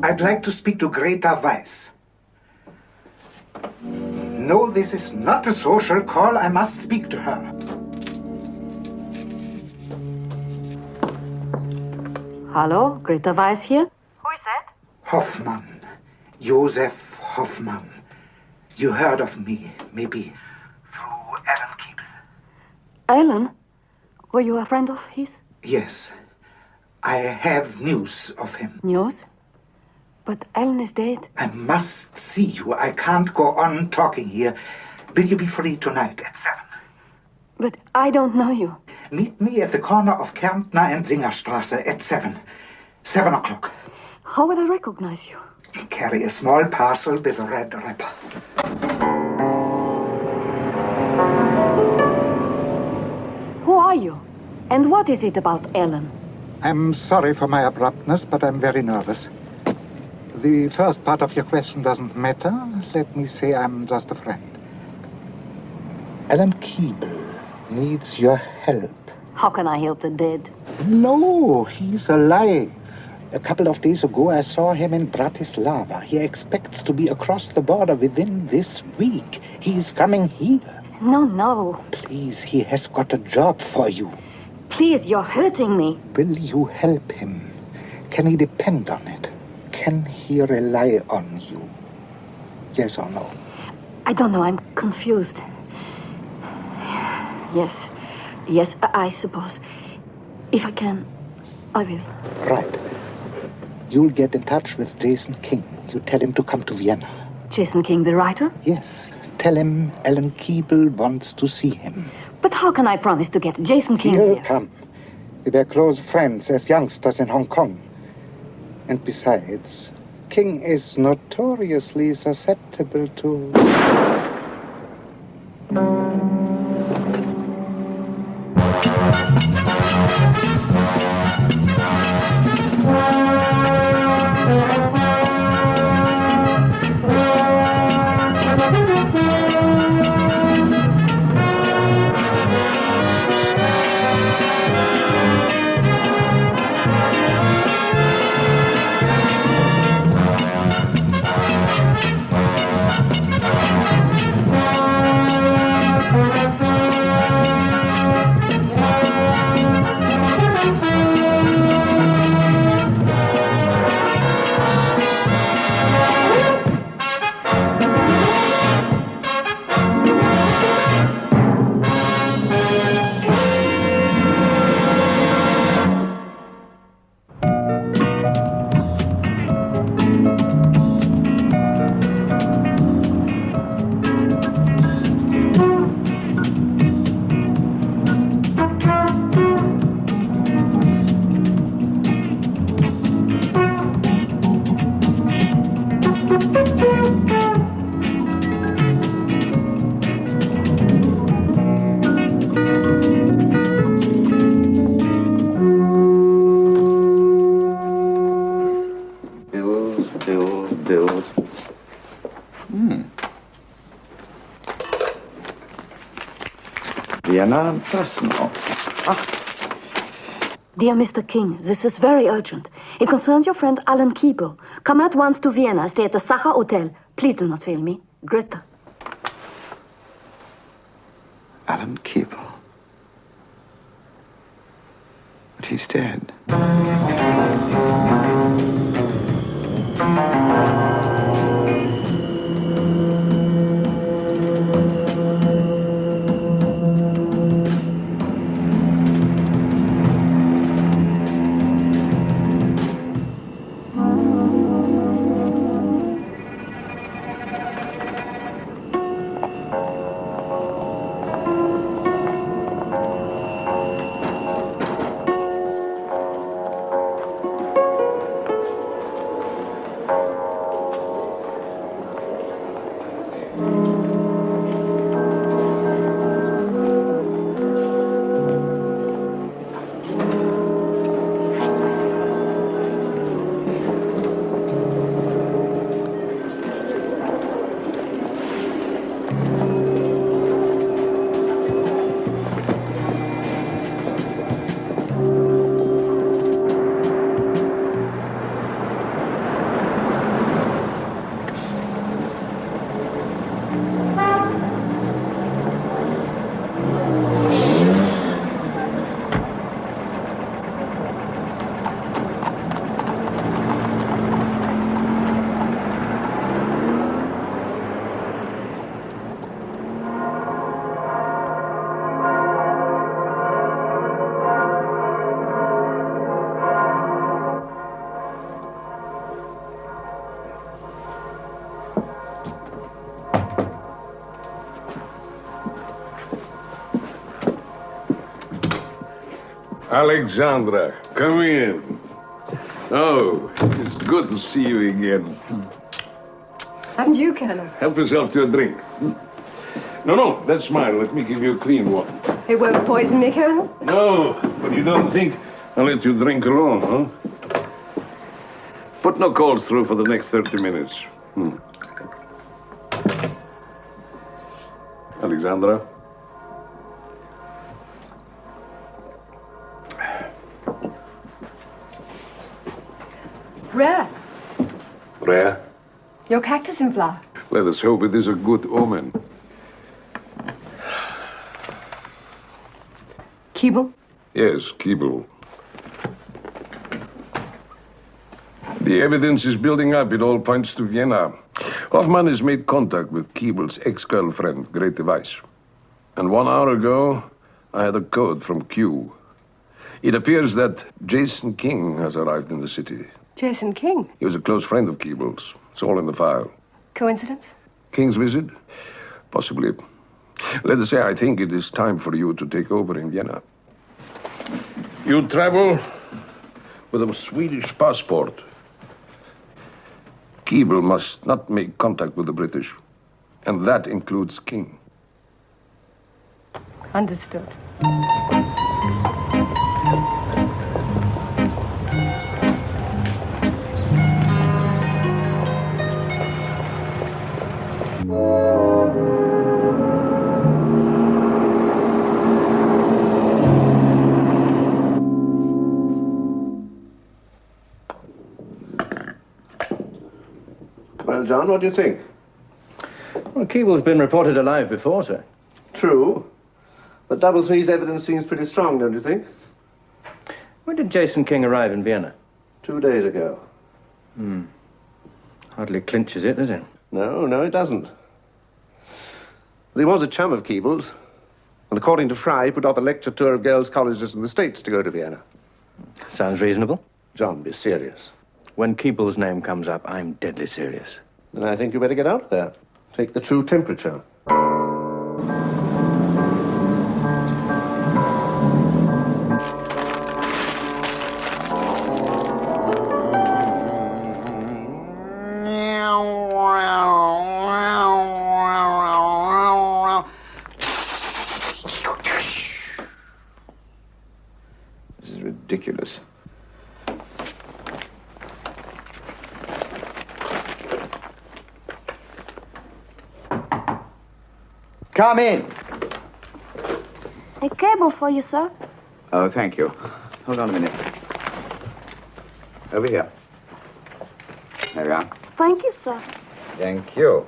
I'd like to speak to Greta Weiss. No, this is not a social call. I must speak to her. Hello, Greta Weiss here. Who is that? Hoffmann. Josef Hoffmann. You heard of me, maybe, through Alan Keeble. Alan? Were you a friend of his? Yes. I have news of him. News? But Alan is dead. I must see you. I can't go on talking here. Will you be free tonight at 7? But I don't know you. Meet me at the corner of Kärntner and Singerstraße at 7. 7 o'clock. How will I recognize you? Carry a small parcel with a red wrapper. Who are you? And what is it about Alan? I'm sorry for my abruptness, but I'm very nervous. The first part of your question doesn't matter. Let me say I'm just a friend. Alan Keeble needs your help. How can I help the dead? No, he's alive. A couple of days ago, I saw him in Bratislava. He expects to be across the border within this week. He's coming here. No. Please, he has got a job for you. Please, you're hurting me. Will you help him? Can he depend on it? Can he rely on you? Yes or no? I don't know, I'm confused. Yes, I suppose. If I can, I will. Right. You'll get in touch with Jason King. You tell him to come to Vienna. Jason King, the writer? Yes. Tell him Alan Keeble wants to see him. But how can I promise to get Jason King He'll here? come. We were close friends as youngsters in Hong Kong. And besides, King is notoriously susceptible to... Build. Vienna, Personal. Dear Mr. King, this is very urgent. It concerns your friend Alan Keeble. Come at once to Vienna. Stay at the Sacher Hotel. Please do not fail me. Greta. Alan Keeble. But he's dead. Alexandra, come in. Oh, it's good to see you again. And you, Colonel. Help yourself to a drink. No, that's mine. Let me give you a clean one. It won't poison me, Colonel? No, but you don't think I'll let you drink alone, huh? Put no calls through for the next 30 minutes. Alexandra? Rare. Rare? Your cactus in flower. Let us hope it is a good omen. Keeble? Yes, Keeble. The evidence is building up. It all points to Vienna. Hoffman has made contact with Keeble's ex-girlfriend, Grete Weiss. And 1 hour ago, I had a code from Q. It appears that Jason King has arrived in the city. Jason King? He was a close friend of Keeble's. It's all in the file. Coincidence? King's visit? Possibly. Let us say I think it is time for you to take over in Vienna. You travel with a Swedish passport. Keeble must not make contact with the British. And that includes King. Understood. Well, John, what do you think? Well, Keeble's been reported alive before, sir. True. But Double Three's evidence seems pretty strong, don't you think? When did Jason King arrive in Vienna? 2 days ago. Hardly clinches it, does it? No, it doesn't. But he was a chum of Keeble's. And according to Fry, he put off a lecture tour of girls' colleges in the States to go to Vienna. Sounds reasonable. John, be serious. When Keeble's name comes up, I'm deadly serious. Then I think you better get out there. Take the true temperature. This is ridiculous. Come in. A cable for you, sir. Oh, thank you. Hold on a minute. Over here. There we are. Thank you, sir. Thank you.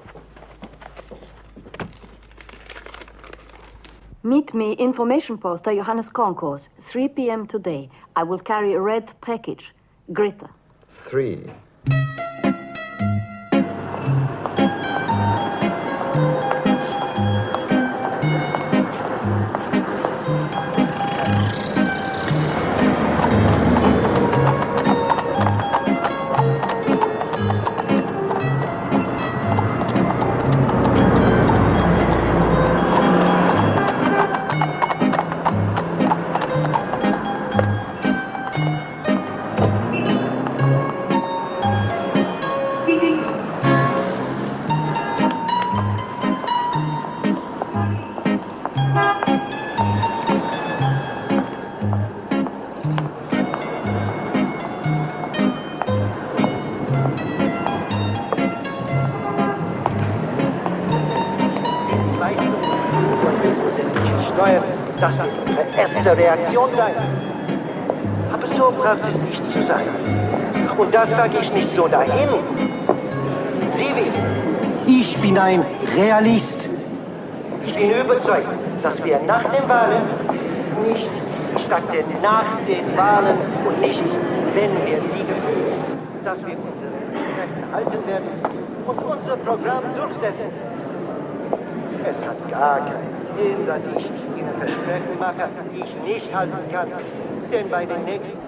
Meet me, information poster Johannes Concourse, 3 p.m. today. I will carry a red package. Greta. 3. Das wird unsere erste Reaktion sein. Aber so braucht es nicht zu sein. Und das sage ich nicht so dahin. Sie wissen. Ich bin ein Realist. Ich bin überzeugt, dass wir nach den Wahlen nicht, ich sagte nach den Wahlen und nicht, wenn wir siegen, dass wir unsere Rechte halten werden und unser Programm durchsetzen. Es hat gar keinen Sinn, dass ich Ihnen Versprechen mache, die ich nicht halten kann. Denn bei den nächsten...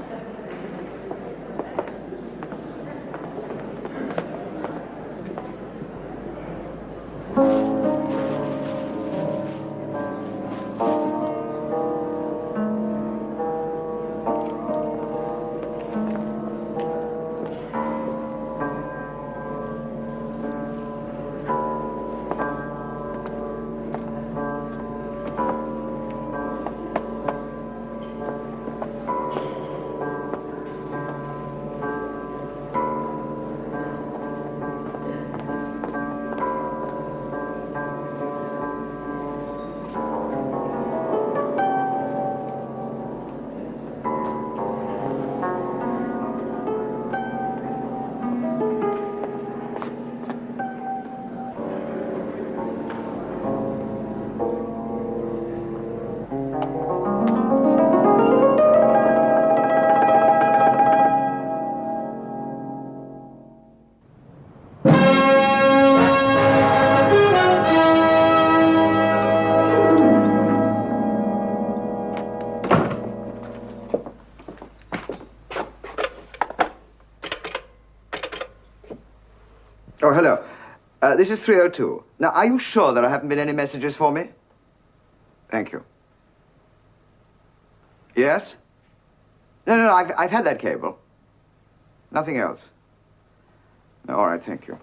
Oh, hello. This is 302. Now, are you sure there haven't been any messages for me? Thank you. Yes? No, I've had that cable. Nothing else. No, all right, thank you.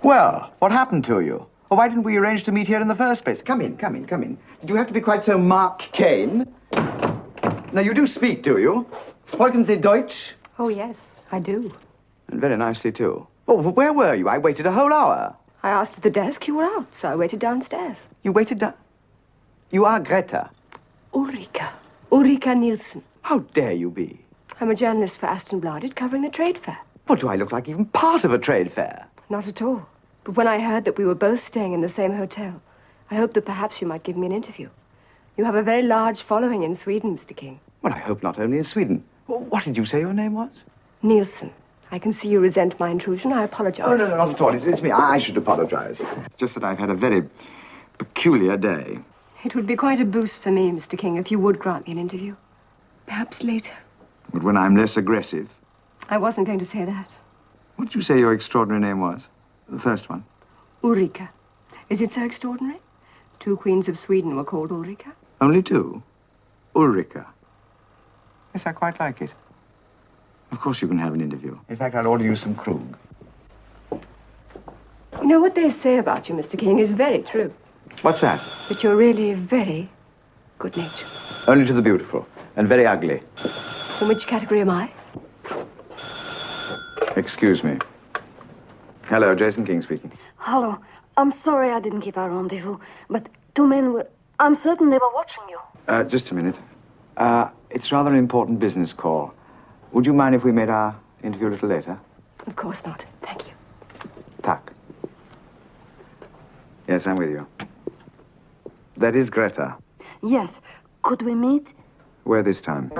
Well, what happened to you? Or why didn't we arrange to meet here in the first place? Come in. Did you have to be quite so Mark Kane? Now, you do speak, do you? Sprechen Sie Deutsch? Oh, yes, I do. And very nicely, too. Oh, well, where were you? I waited a whole hour. I asked at the desk, you were out, so I waited downstairs. You waited down... You are Greta. Ulrika Nielsen. How dare you be? I'm a journalist for Aston Bladit covering the trade fair. What, do I look like even part of a trade fair? Not at all. But when I heard that we were both staying in the same hotel, I hoped that perhaps you might give me an interview. You have a very large following in Sweden, Mr. King. Well, I hope not only in Sweden. What did you say your name was? Nielsen. I can see you resent my intrusion. I apologize. Oh, no, not at all. It's me. I should apologize. It's just that I've had a very peculiar day. It would be quite a boost for me, Mr. King, if you would grant me an interview. Perhaps later. But when I'm less aggressive. I wasn't going to say that. What did you say your extraordinary name was? The first one? Ulrika. Is it so extraordinary? 2 queens of Sweden were called Ulrika. Only 2? Ulrika. Yes, I quite like it. Of course you can have an interview. In fact, I'll order you some Krug. You know, what they say about you, Mr. King, is very true. What's that? That you're really very good-natured. Only to the beautiful. And very ugly. In which category am I? Excuse me. Hello, Jason King speaking. Hello. I'm sorry I didn't keep our rendezvous, but 2 men were... I'm certain they were watching you. Just a minute. It's rather an important business call. Would you mind if we made our interview a little later? Of course not. Thank you. Tack. Yes, I'm with you. That is Greta. Yes. Could we meet? Where this time?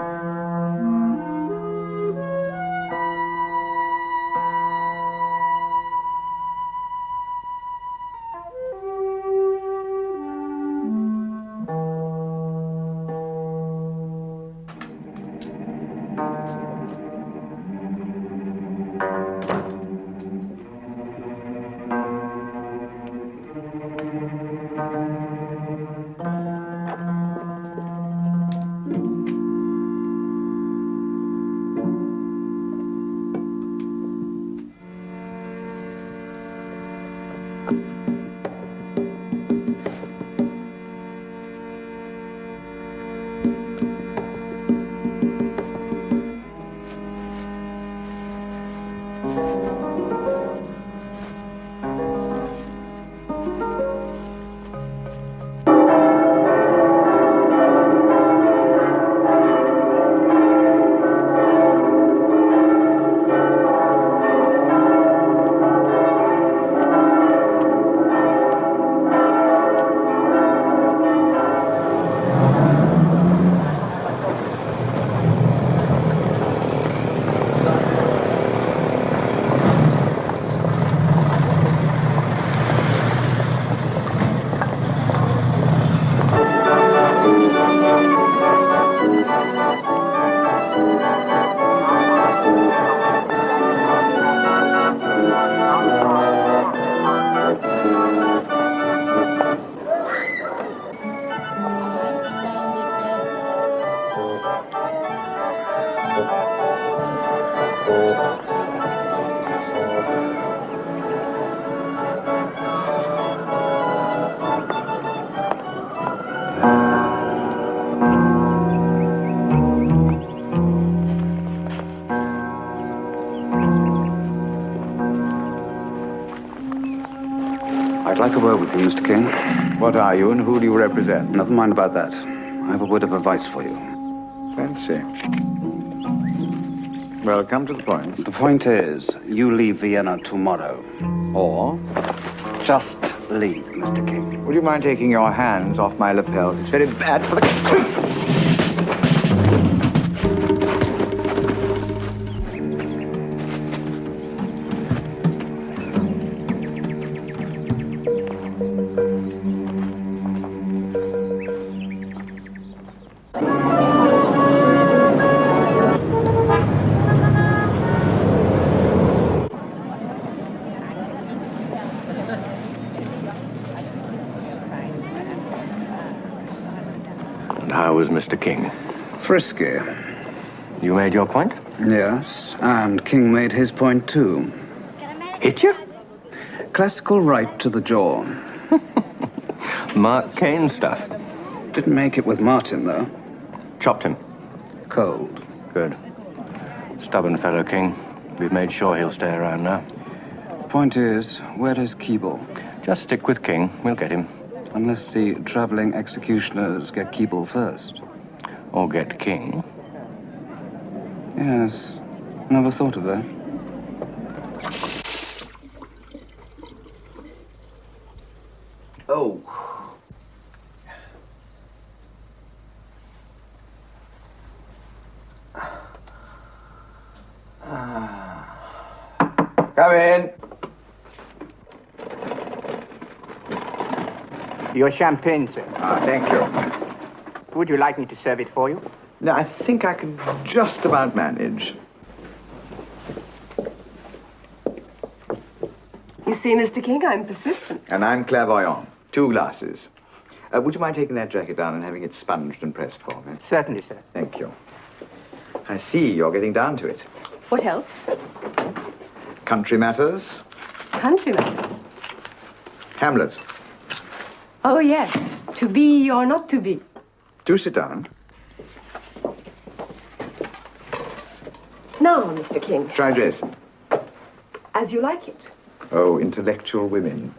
I'd like a word with you, Mr. King. What are you and who do you represent? Never mind about that. I have a word of advice for you. Fancy. Well, come to the point. The point is, you leave Vienna tomorrow. Or? Just leave, Mr. King. Would you mind taking your hands off my lapels? It's very bad for the... Mr. King? Frisky. You made your point? Yes, and King made his point too. Hit you? Classical right to the jaw. Mark Caine stuff. Didn't make it with Martin, though. Chopped him. Cold. Good. Stubborn fellow, King. We've made sure he'll stay around now. Point is, where is Keeble? Just stick with King. We'll get him. Unless the traveling executioners get Keeble first. Or get King. Yes. Never thought of that. Oh. Come in. Your champagne, sir. Ah, thank you. Would you like me to serve it for you? No, I think I can just about manage. You see, Mr. King, I'm persistent. And I'm clairvoyant. 2 glasses. Would you mind taking that jacket down and having it sponged and pressed for me? Certainly, sir. Thank you. I see you're getting down to it. What else? Country matters. Country matters. Hamlet. Oh, yes. To be or not to be. Do sit down. Now, Mr. King, Try Jason. as you like it. Oh, intellectual women.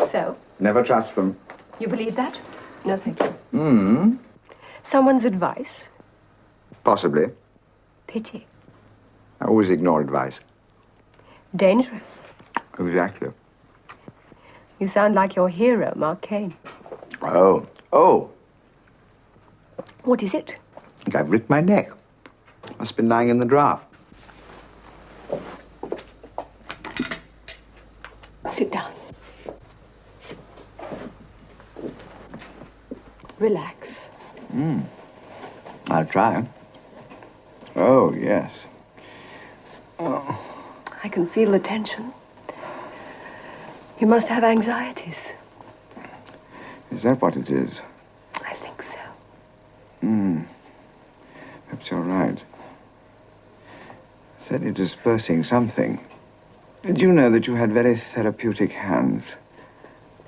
So, Never trust them. you believe that? No, thank you. Hmm. Someone's advice? Possibly. Pity. I always ignore advice. Dangerous. Exactly. You sound like your hero, Mark Caine. Oh. Oh. What is it? I think I've ripped my neck. Must have been lying in the draft. Sit down. Relax. I'll try. Oh, yes. I can feel the tension. You must have anxieties. Is that what it is? I think so. Perhaps you're right. Certainly dispersing something. Did you know that you had very therapeutic hands?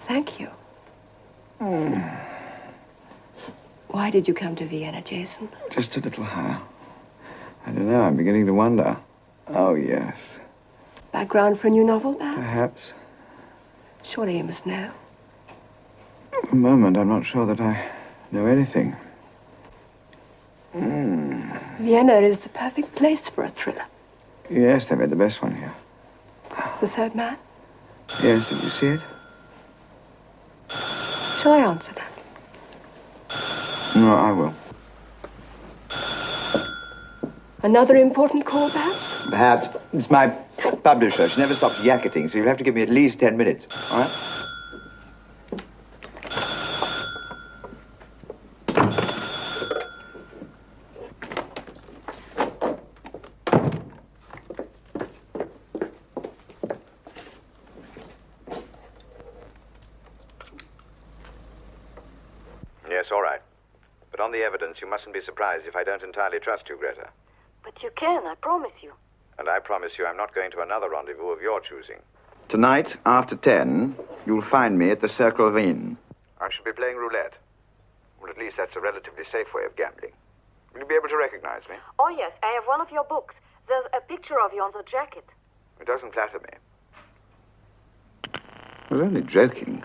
Thank you. Why did you come to Vienna, Jason? Just a little higher. I don't know, I'm beginning to wonder. Oh, yes. Background for a new novel, perhaps? Perhaps. Surely you must know. At the moment, I'm not sure that I know anything. Vienna is the perfect place for a thriller. Yes, they made the best one here. The Third Man? Yes, did you see it? Shall I answer that? No, I will. Another important call, perhaps? Perhaps. It's my publisher. She never stops yakketing, so you'll have to give me at least 10 minutes. All right? Yes, all right. But on the evidence, you mustn't be surprised if I don't entirely trust you, Greta. But you can, I promise you. And I promise you I'm not going to another rendezvous of your choosing. Tonight, after 10, you'll find me at the Circle of Inn. I shall be playing roulette. Well, at least that's a relatively safe way of gambling. Will you be able to recognize me? Oh, yes, I have one of your books. There's a picture of you on the jacket. It doesn't flatter me. I was only joking.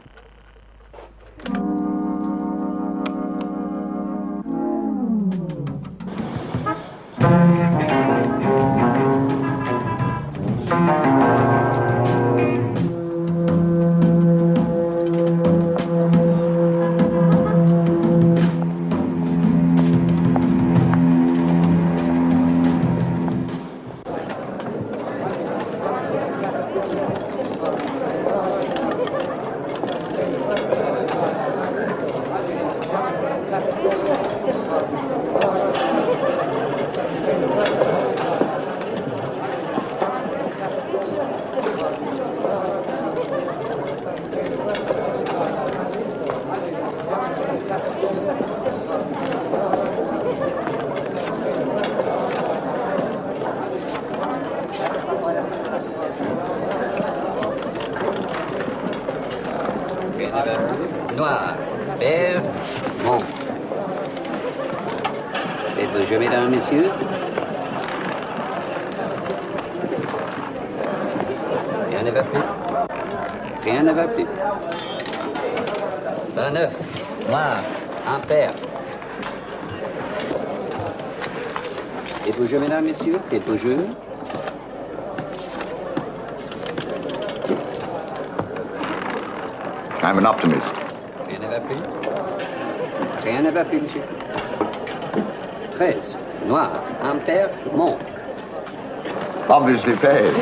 noir, père, mon. Faites-vous jeu, mesdames, messieurs? Rien ne va plus. Rien ne va plus. 29, noir, impair. Faites-vous jeu, mesdames, messieurs? Faites-vous jeu? I'm an optimist. Rien ne va plus. Rien ne va plus, monsieur. 13, noir, impair, monte. Obviously paid.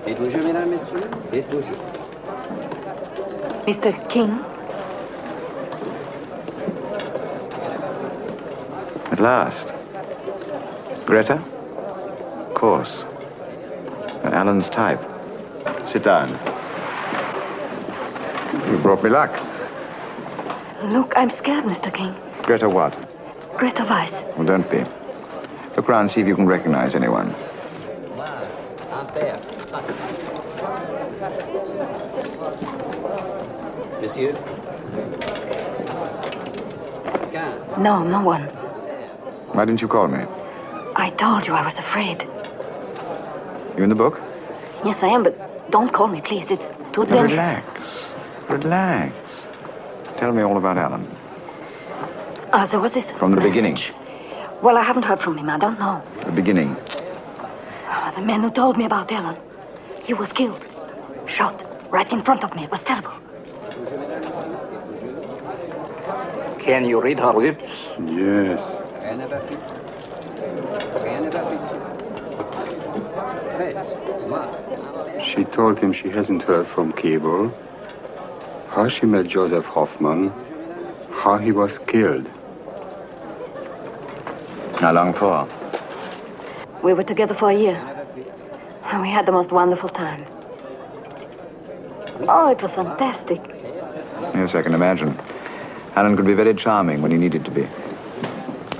Faites-vous jeu, mesdames, messieurs? Faites-vous jeu. Mr. King? At last. Greta? Of course. Alan's type. Sit down. You brought me luck. Look, I'm scared, Mr. King. Greta what? Greta Weiss. Well, don't be. Look around, see if you can recognize anyone. Monsieur? No, no one. Why didn't you call me? I told you I was afraid. You in the book? Yes, I am, but don't call me, please. It's too Now dangerous. relax. Relax. Tell me all about Alan. There was this From the beginning. message. Well, I haven't heard from him. I don't know. The beginning. The man who told me about Alan, he was killed. Shot. Right in front of me. It was terrible. Can you read her lips? Yes. Rien ne va plus. Rien ne va plus, monsieur. 13, noir. She told him she hasn't heard from Cable, how she met Joseph Hoffman, how he was killed. How long for? We were together for a year. And we had the most wonderful time. Oh, it was fantastic. Yes, I can imagine. Alan could be very charming when he needed to be.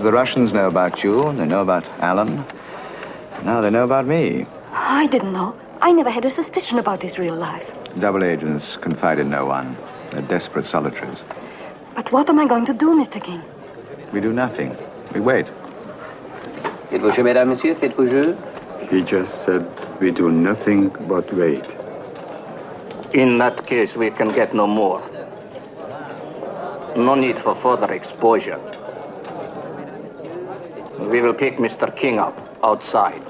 The Russians know about you, they know about Alan. Now they know about me. I didn't know. I never had a suspicion about his real life. Double agents confide in no one. They're desperate solitaries. But what am I going to do, Mr. King? We do nothing. We wait. Faites-vous jeu, mesdames, messieurs? Faites-vous jeu? He just said we do nothing but wait. In that case, we can get no more. No need for further exposure. We will pick Mr. King up outside.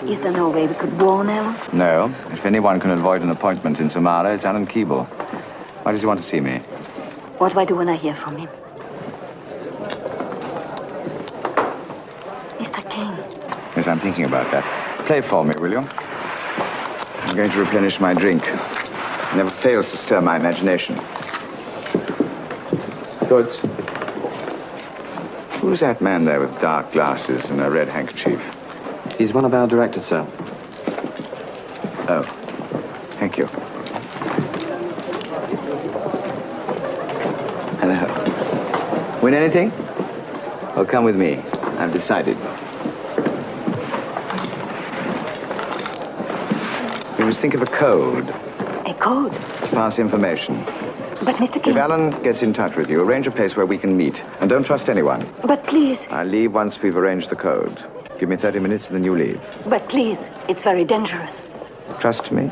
Is there no way we could warn Alan? No. If anyone can avoid an appointment in Samara, it's Alan Keeble. Why does he want to see me? What do I do when I hear from him? Mr. King. Yes, I'm thinking about that. Play for me, will you? I'm going to replenish my drink. It never fails to stir my imagination. Good. Who's that man there with dark glasses and a red handkerchief? He's one of our directors, sir. Oh, thank you. Hello. Win anything? Well, come with me. I've decided. We must think of a code. A code? To pass information. But, Mr. King... If Alan gets in touch with you, arrange a place where we can meet. And don't trust anyone. But please... I'll leave once we've arranged the code. Give me 30 minutes and then you leave. But please, it's very dangerous. Trust me.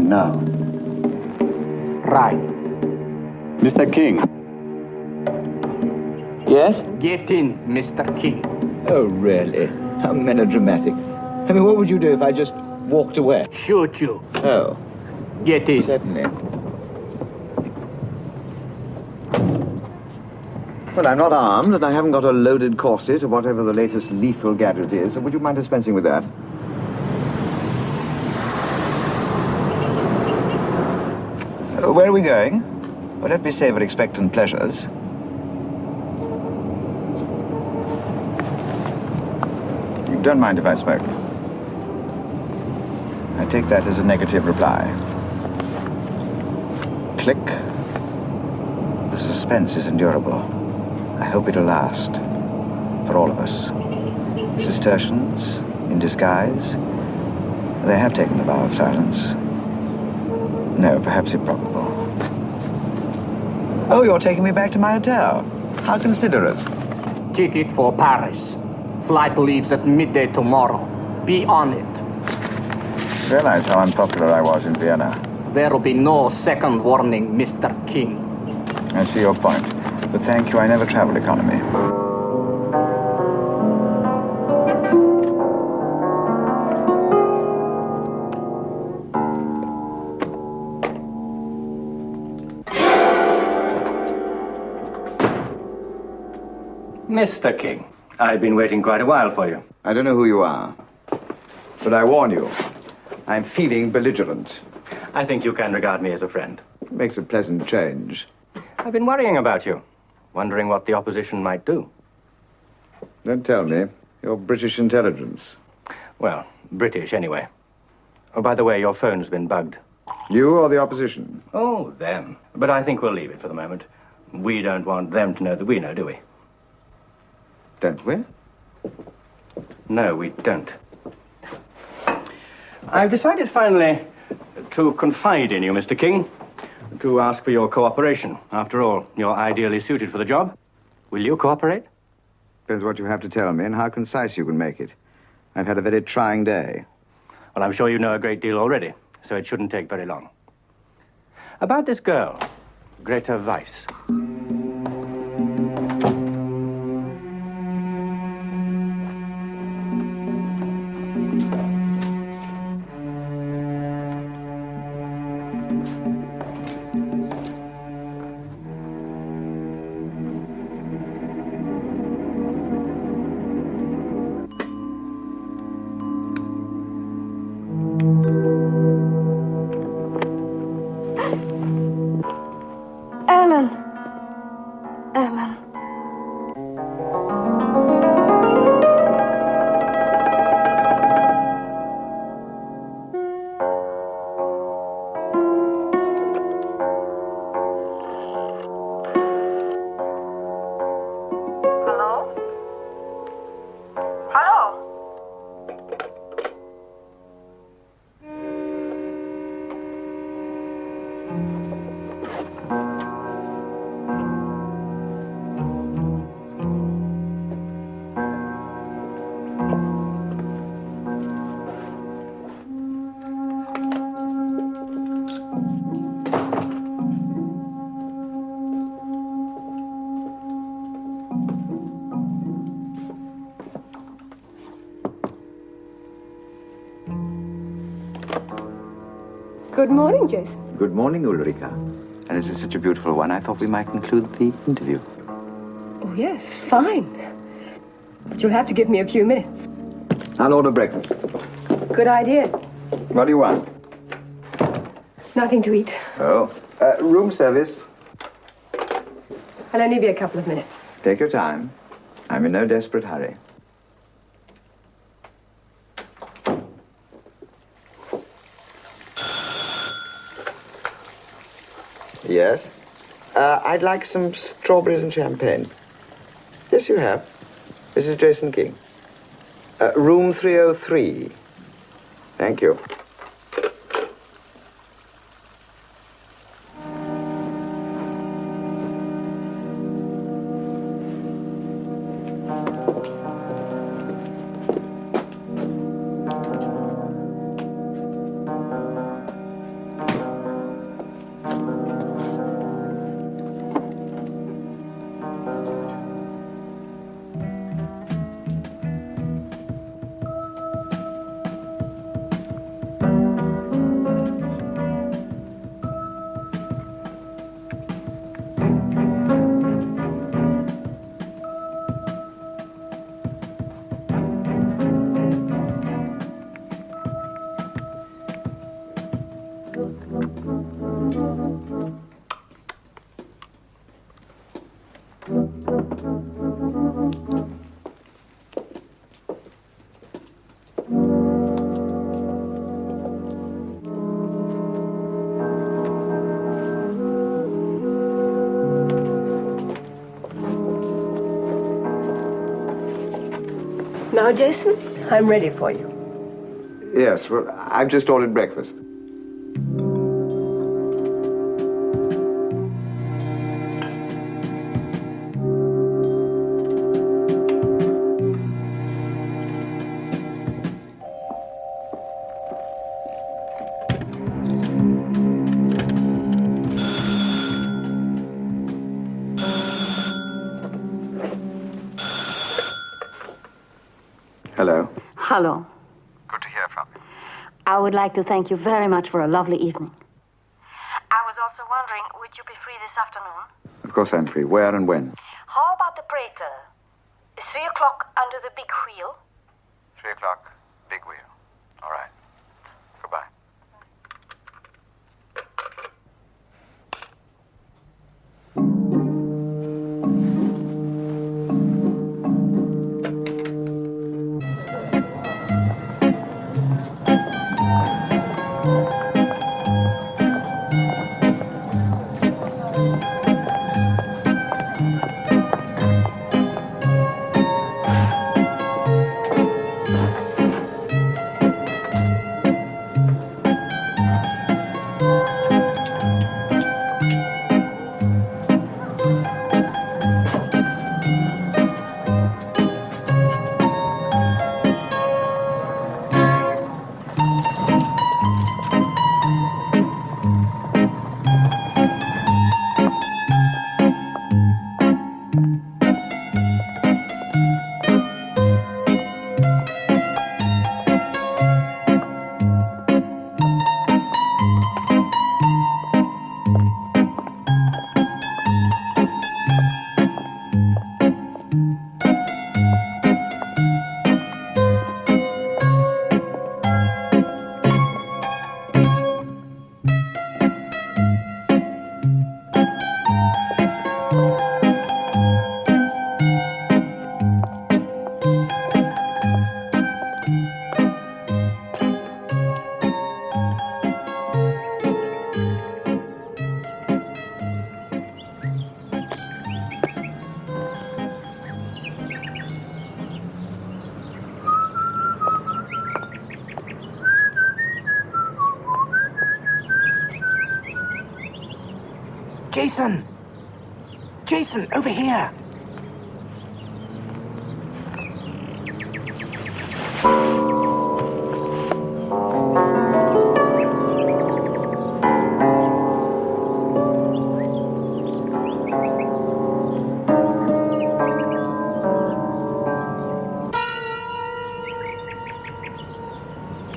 now. Right. Mr. King. Yes? Get in, Mr. King. Oh, really? How melodramatic. I mean, what would you do if I just walked away? Shoot you. Oh. Get in. Certainly. Well, I'm not armed, and I haven't got a loaded corset or whatever the latest lethal gadget is. So would you mind dispensing with that? Where are we going? Well, don't be savor expectant pleasures. You don't mind if I smoke? I take that as a negative reply. Click. The suspense is endurable. I hope it'll last. For all of us. Cistercians, in disguise. They have taken the vow of silence. No, perhaps improbable. Oh, you're taking me back to my hotel. How considerate. Ticket for Paris. Flight leaves at midday tomorrow. Be on it. Realize how unpopular I was in Vienna. There'll be no second warning, Mr. King. I see your point. But thank you, I never travel economy. Mr. King, I've been waiting quite a while for you. I don't know who you are, but I warn you, I'm feeling belligerent. I think you can regard me as a friend. Makes a pleasant change. I've been worrying about you, wondering what the opposition might do. Don't tell me. You're British intelligence. Well, British anyway. Oh, by the way, your phone's been bugged. You or the opposition? Oh, them. But I think we'll leave it for the moment. We don't want them to know that we know, do we? Don't we? No, we don't. I've decided finally to confide in you, Mr. King, to ask for your cooperation. After all, you're ideally suited for the job. Will you cooperate? Depends what you have to tell me and how concise you can make it. I've had a very trying day. Well, I'm sure you know a great deal already, so it shouldn't take very long. About this girl, Greta Weiss. Ellen. Ellen. Hello? Hello? Good morning, Jason. Good morning, Ulrika. And as it's such a beautiful one, I thought we might conclude the interview. Oh, yes, fine. But you'll have to give me a few minutes. I'll order breakfast. Good idea. What do you want? Nothing to eat. Oh, room service. I'll only be a couple of minutes. Take your time. I'm in no desperate hurry. Yes? I'd like some strawberries and champagne. Yes, you have. This is Jason King. Room 303. Thank you. Now, Jason, I'm ready for you. Yes, well, I've just ordered breakfast. Hello. Hello. Good to hear from you. I would like to thank you very much for a lovely evening. I was also wondering, would you be free this afternoon? Of course I'm free. Where and when? How about the Prater? 3 o'clock under the big wheel? 3 o'clock, big wheel. All right. Goodbye. Jason! Jason, over here!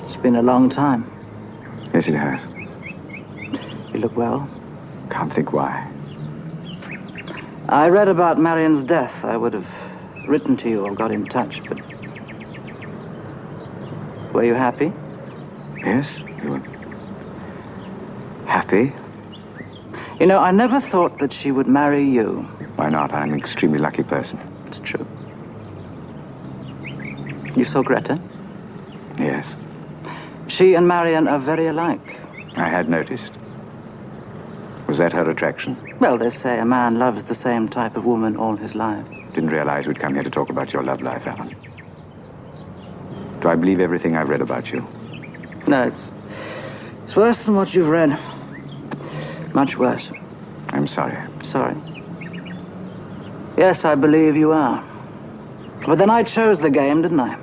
It's been a long time. Yes, it has. You look well. Can't think why. I read about Marion's death. I would have written to you or got in touch, but... Were you happy? Yes, you were happy. You know, I never thought that she would marry you. Why not? I'm an extremely lucky person. It's true. You saw Greta? Yes. She and Marion are very alike. I had noticed. Was that her attraction? Well, they say a man loves the same type of woman all his life. Didn't realize we'd come here to talk about your love life, Alan. Do I believe everything I've read about you? No, it's worse than what you've read. Much worse. I'm sorry. Sorry. Yes, I believe you are. But then I chose the game, didn't I?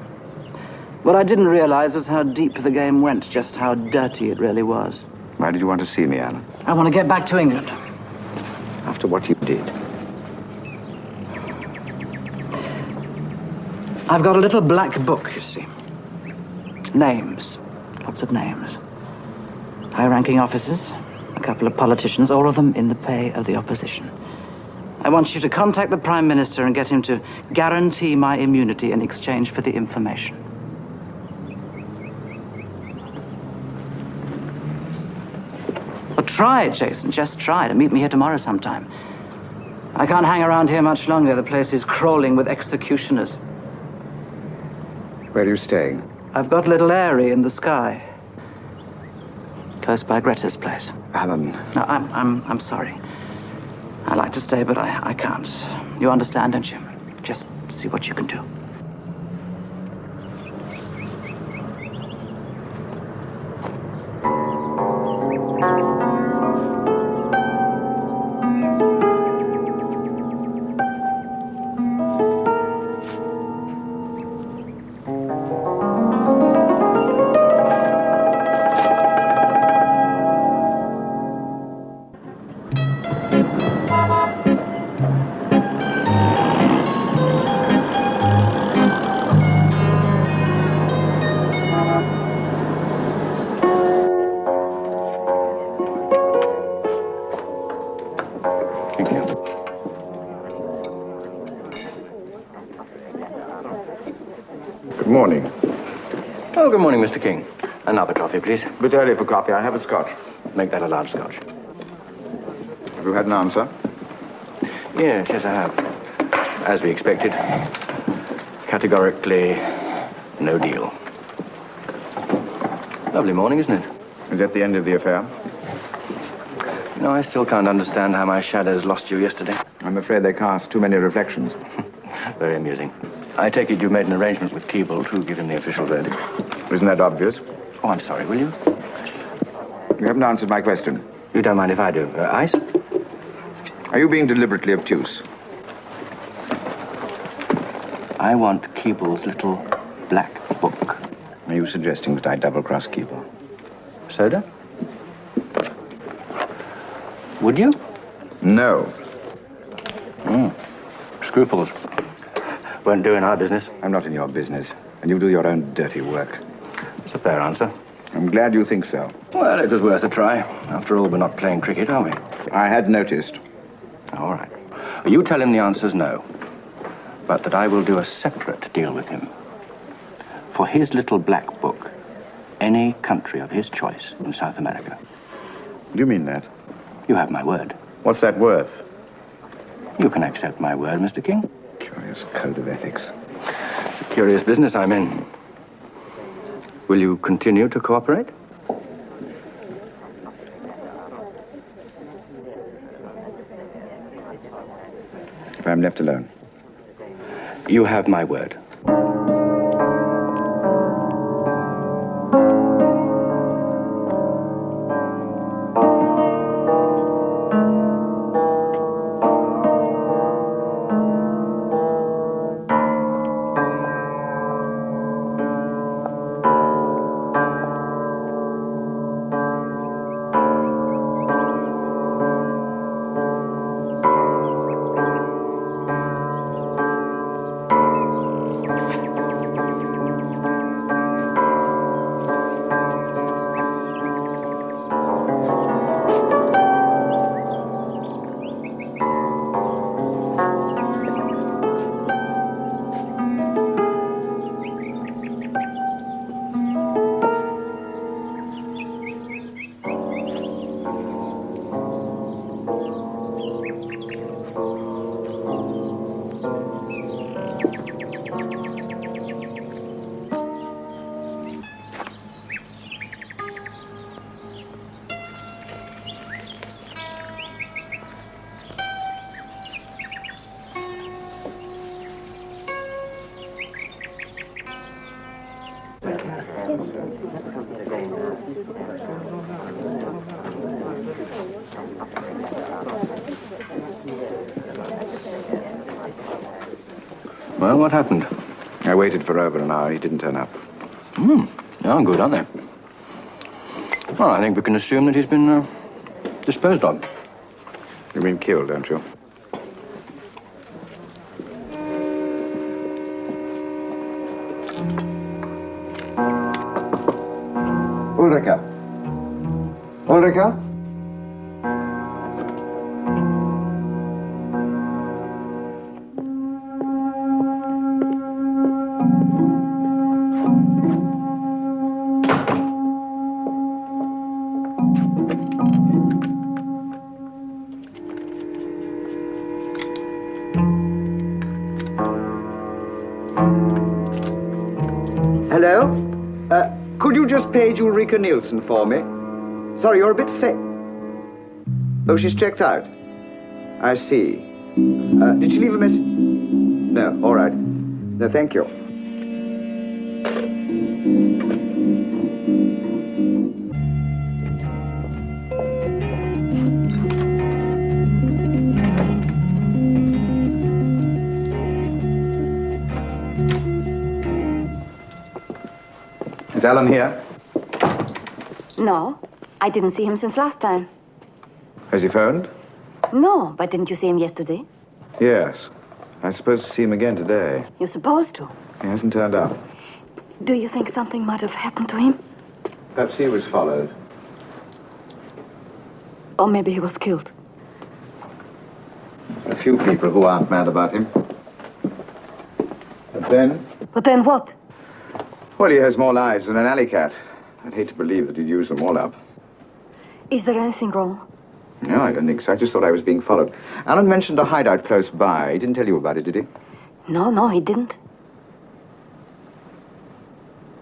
What I didn't realize was how deep the game went, just how dirty it really was. Why did you want to see me, Alan? I want to get back to England. After what you did. I've got a little black book, you see. Names. Lots of names. High-ranking officers, a couple of politicians, all of them in the pay of the opposition. I want you to contact the Prime Minister and get him to guarantee my immunity in exchange for the information. Well, try it, Jason. Just try it. And meet me here tomorrow sometime. I can't hang around here much longer. The place is crawling with executioners. Where are you staying? I've got a little airy in the sky. Close by Greta's place. Alan. No, I'm sorry. I'd like to stay, but I can't. You understand, don't you? Just see what you can do. Good morning. Oh, good morning, Mr. King. Another coffee, please. A bit early for coffee. I have a scotch. Make that a large scotch. Have you had an answer? Yes, I have. As we expected. Categorically, no deal. Lovely morning, isn't it? Is that the end of the affair? No, I still can't understand how my shadows lost you yesterday. I'm afraid they cast too many reflections. Very amusing. I take it you made an arrangement with Keeble to give him the official verdict. Isn't that obvious? Oh, I'm sorry, will you? You haven't answered my question. You don't mind if I do. Ice? Are you being deliberately obtuse? I want Keeble's little black book. Are you suggesting that I double-cross Keeble? Soda? Would you? No. Scruples. Won't do in our business. I'm not in your business, and you do your own dirty work. It's a fair answer. I'm glad you think so. Well, it was worth a try. After all, we're not playing cricket, are we? I had noticed. All right. You tell him the answer's no, but that I will do a separate deal with him. For his little black book, any country of his choice in South America. Do you mean that? You have my word. What's that worth? You can accept my word, Mr. King. Curious code of ethics. It's a curious business I'm in. Will you continue to cooperate? If I'm left alone. You have my word. Well, what happened? I waited for over an hour. He didn't turn up. Yeah, good, aren't they? Well, I think we can assume that he's been disposed of. You mean killed, don't you? Ulrika. Ulrika? Hello? Could you just page Ulrika Nielsen for me? Sorry, you're a bit Oh, she's checked out. I see. Did she leave a message? No, all right. No, thank you. Is Alan here? No, I didn't see him since last time. Has he phoned? No, but didn't you see him yesterday? Yes. I'm supposed to see him again today. You're supposed to. He hasn't turned up. Do you think something might have happened to him? Perhaps he was followed. Or maybe he was killed. A few people who aren't mad about him. But then? But then what? Well, he has more lives than an alley cat. I'd hate to believe that he'd use them all up. Is there anything wrong? No, I don't think so. I just thought I was being followed. Alan mentioned a hideout close by. He didn't tell you about it, did he? No, he didn't.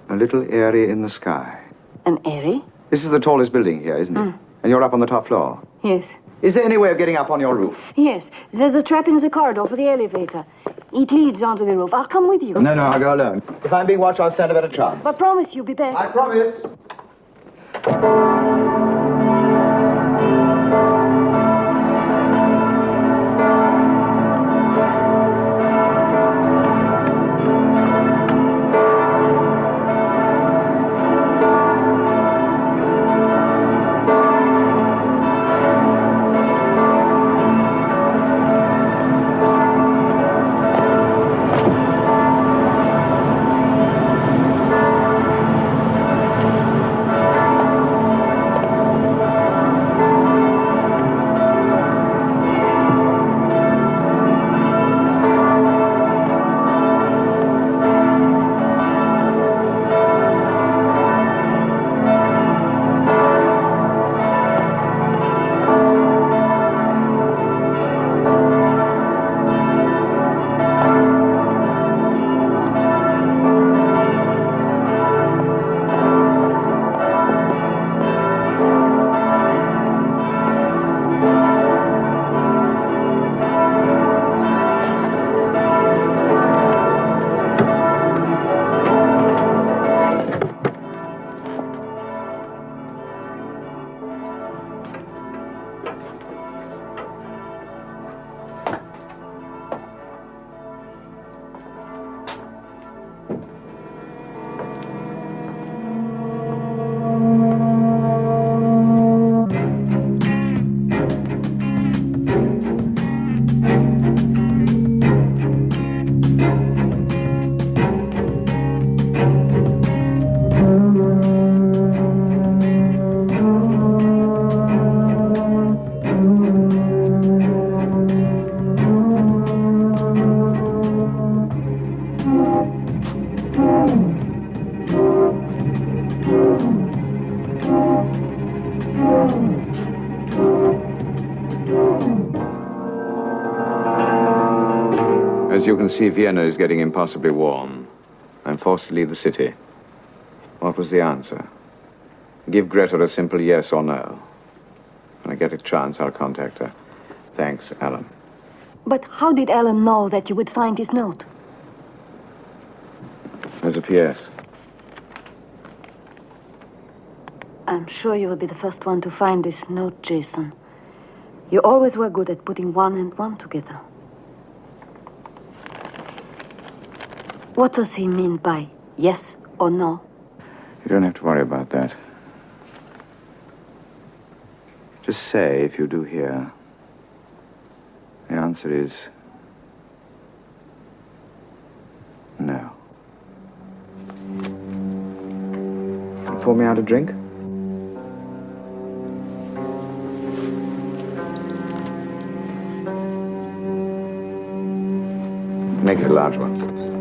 A little area in the sky. An airy? This is the tallest building here, isn't it? And you're up on the top floor. Yes. Is there any way of getting up on your roof? Yes. There's a trap in the corridor for the elevator. It leads onto the roof. I'll come with you. No, I'll go alone. If I'm being watched, I'll stand a better chance. But promise you'll be back. I promise. As you can see, Vienna is getting impossibly warm. I'm forced to leave the city. What was the answer? Give Greta a simple yes or no. When I get a chance, I'll contact her. Thanks, Alan. But how did Alan know that you would find his note? There's a PS. I'm sure you will be the first one to find this note, Jason. You always were good at putting one and one together. What does he mean by yes or no? You don't have to worry about that. Just say if you do hear. The answer is no. Pour me out a drink? Make it a large one.